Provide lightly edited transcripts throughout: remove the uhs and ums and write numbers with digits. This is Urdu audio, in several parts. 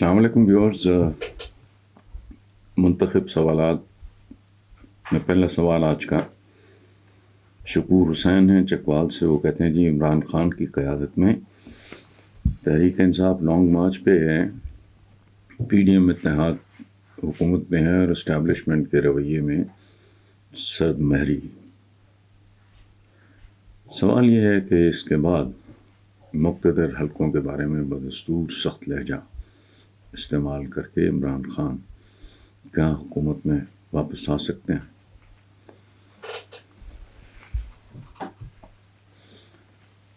السلام علیکم ویورز. منتخب سوالات میں پہلا سوال آج کا شکور حسین ہیں چکوال سے. وہ کہتے ہیں جی عمران خان کی قیادت میں تحریک انصاف لانگ مارچ پہ ہے, پی ڈی ایم اتحاد حکومت میں ہے اور اسٹیبلشمنٹ کے رویے میں سرد مہری. سوال یہ ہے کہ اس کے بعد مقتدر حلقوں کے بارے میں بدستور سخت لہجہ استعمال کر کے عمران خان کیا حکومت میں واپس آ سکتے ہیں؟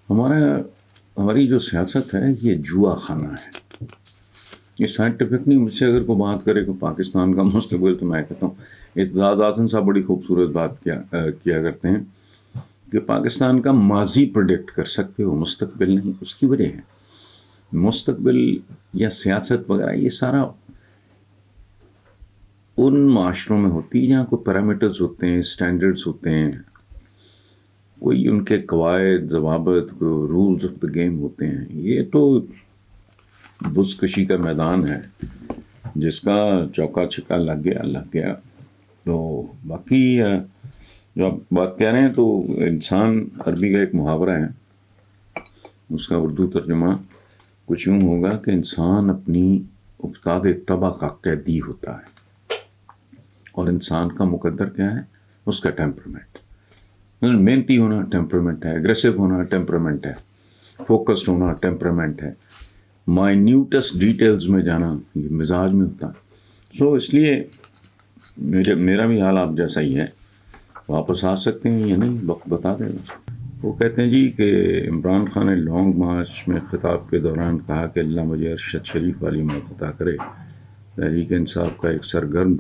ہماری جو سیاست ہے یہ جوا خانہ ہے. یہ سائنٹیفک نہیں. مجھ سے اگر کوئی بات کرے کہ پاکستان کا مستقبل, تو میں کہتا ہوں اتحاد آسن صاحب بڑی خوبصورت بات کیا کرتے ہیں کہ پاکستان کا ماضی پریڈکٹ کر سکتے ہو, مستقبل نہیں. اس کی وجہ ہے مستقبل یا سیاست وغیرہ یہ سارا ان معاشروں میں ہوتی ہے جہاں کوئی پیرامیٹرز ہوتے ہیں, اسٹینڈرڈز ہوتے ہیں, کوئی ان کے قواعد ضوابط, رولز آف دا گیم ہوتے ہیں. یہ تو بزکشی کا میدان ہے, جس کا چوکا چھکا لگ گیا. تو باقی جو آپ بات کہہ رہے ہیں تو انسان عربی کا ایک محاورہ ہے, اس کا اردو ترجمہ کچھ یوں ہوگا کہ انسان اپنی افتاد طبع کا قیدی ہوتا ہے, اور انسان کا مقدر کیا ہے؟ اس کا ٹیمپرمنٹ. محنتی ہونا ٹیمپرمنٹ ہے, اگریسو ہونا ٹیمپرمنٹ ہے, فوکسڈ ہونا ٹیمپرمنٹ ہے, مائنیوٹس ڈیٹیلز میں جانا یہ مزاج میں ہوتا ہے. سو اس لیے میرا بھی حال آپ جیسا ہی ہے, واپس آ سکتے ہیں یا نہیں وقت بتا دے گا. وہ کہتے ہیں جی کہ عمران خان نے لانگ مارچ میں خطاب کے دوران کہا کہ اللہ مجھے ارشد شریف والی موت عطا کرے. تحریک انصاف کا ایک سرگرم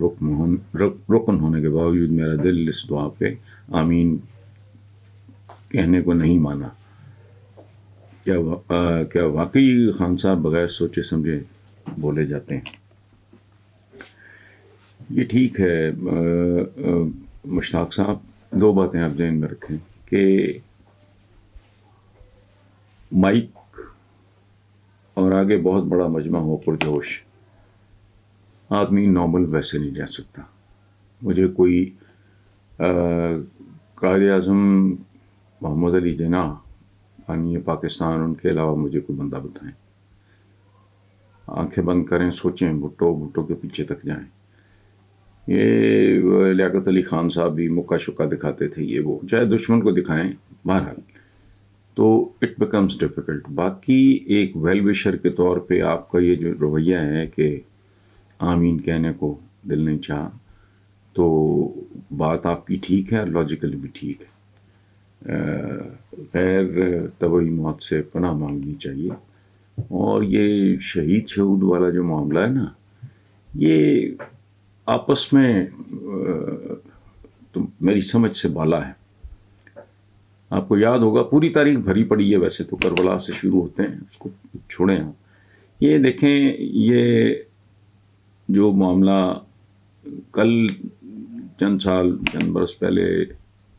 رکن ہونے کے باوجود میرا دل اس دعا پہ آمین کہنے کو نہیں مانا. کیا واقعی خان صاحب بغیر سوچے سمجھے بولے جاتے ہیں؟ یہ ٹھیک ہے مشتاق صاحب, دو باتیں آپ ذہن میں رکھیں کہ مائک اور آگے بہت بڑا مجمع ہو پرجوش, آدمی نارمل ویسے نہیں رہ سکتا. مجھے کوئی قائد اعظم محمد علی جناح بانی پاکستان, ان کے علاوہ مجھے کوئی بندہ بتائیں. آنکھیں بند کریں, سوچیں, بھٹو کے پیچھے تک جائیں. یہ لیاقت علی خان صاحب بھی مکہ شکا دکھاتے تھے, یہ وہ چاہے دشمن کو دکھائیں, بہرحال تو اٹ بیکمز ڈیفیکلٹ. باقی ایک ویل وشر کے طور پہ آپ کا یہ جو رویہ ہے کہ آمین کہنے کو دل نہیں چاہا, تو بات آپ کی ٹھیک ہے, لاجیکل بھی ٹھیک ہے. غیر طبعی موت سے پناہ مانگنی چاہیے. اور یہ شہید شہود والا جو معاملہ ہے نا, یہ آپس میں تو میری سمجھ سے بالا ہے. آپ کو یاد ہوگا پوری تاریخ بھری پڑی ہے ویسے تو, کربلا سے شروع ہوتے ہیں, اس کو چھوڑیں آپ. یہ دیکھیں, یہ جو معاملہ کل چند برس پہلے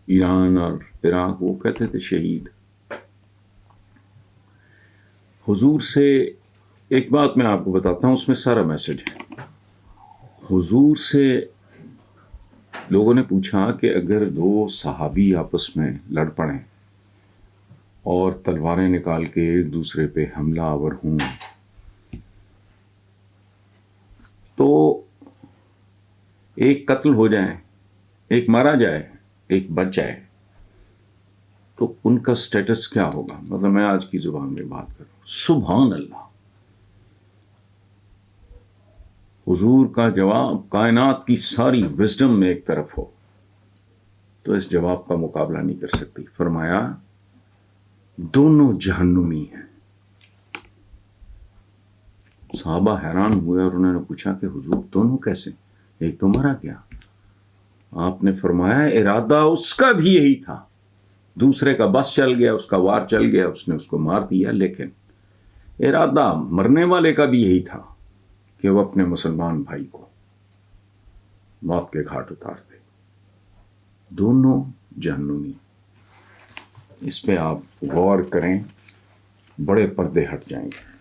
ایران اور عراق, وہ کہتے تھے شہید. حضور سے ایک بات میں آپ کو بتاتا ہوں, اس میں سارا میسج ہے. حضور سے لوگوں نے پوچھا کہ اگر دو صحابی آپس میں لڑ پڑیں اور تلواریں نکال کے ایک دوسرے پہ حملہ آور ہوں, تو ایک قتل ہو جائے, ایک مارا جائے, ایک بچ جائے, تو ان کا سٹیٹس کیا ہوگا؟ مطلب میں آج کی زبان میں بات کروں, سبحان اللہ. حضور کا جواب کائنات کی ساری وزڈم میں ایک طرف ہو تو اس جواب کا مقابلہ نہیں کر سکتی. فرمایا دونوں جہنمی ہیں. صحابہ حیران ہوئے اور انہوں نے پوچھا کہ حضور دونوں کیسے؟ ایک تو مرا گیا. آپ نے فرمایا ارادہ اس کا بھی یہی تھا, دوسرے کا بس چل گیا, اس کا وار چل گیا, اس نے اس کو مار دیا, لیکن ارادہ مرنے والے کا بھی یہی تھا کہ وہ اپنے مسلمان بھائی کو موت کے گھاٹ اتار دے. دونوں جہنمی. اس پہ آپ غور کریں, بڑے پردے ہٹ جائیں گے.